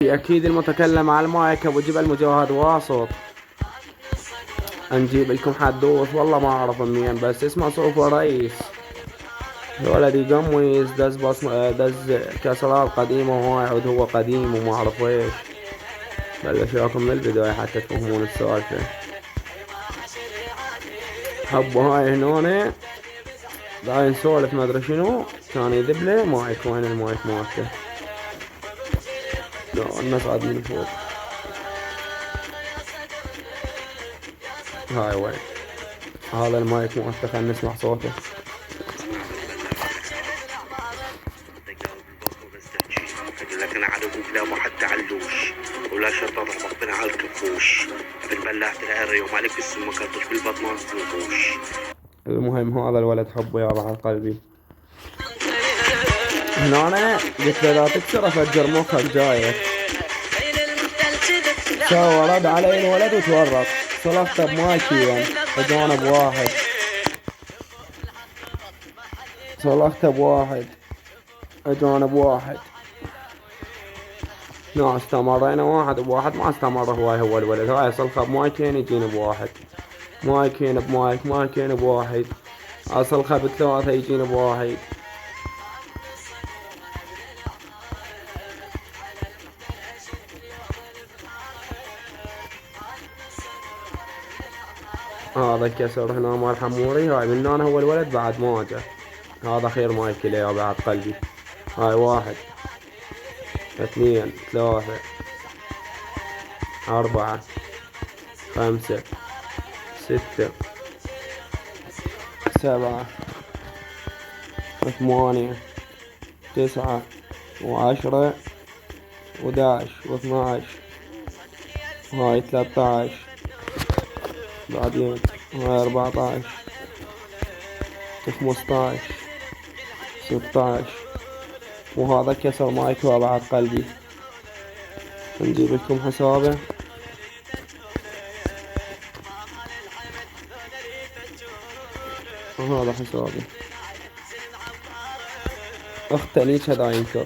أكيد المتكلم على المايك أبو جبل مجاهد واسط. نجيب لكم حدوث والله ما أعرف منين، بس اسمه صوف رئيس. الولد يقميز دز دز كسرات قديمة وهاي عود هو قديم وما أعرف ايش. بلشوكم من البداية حتى تفهمون السالفة. حبوا هاي هنوني داين سولف ما ادري شنو كان يذبله مايك. وين المايك مالته؟ لا الناس عاد من فوق. هاي وين هذا المايك مالته؟ خلنا نسمع صوته. لكن عدو كلاب وحتى علوش ولا شرطة ضربتنا على الكفوش بالبلاح العري ومالك السم كرتش بالبطن ما تنفوش. المهم هذا الولد حبه يا بعد قلبي. هنا أنا قلت له لا تكسر أفجر مخك جايك. سوى رد علي الولد وتورط. صلفته بمايكي بجانب واحد. صلخته بواحد جانب واحد. لا استمرينا واحد بواحد ما استمر. هو الولد هاي صلخة بمايكين يجيني بواحد. مايكين بمايك مايكين بواحد. صلخة بثلاثة يجيني بواحد. هذا كسر هنا مال حموري. هاي من هنا هو الولد بعد ما جا. هذا خير مايكي لي بعد قلبي. هاي واحد اثنين ثلاثة أربعة خمسة ستة سبعة ثمانية تسعة وعشرة وداعش واثناعش. هاي 13 بعدين هاي 14 15 16. وهذا كسر مايك بعد قلبي. نجيب لكم حسابه. وهذا حسابي. اختليش هذا ينكر.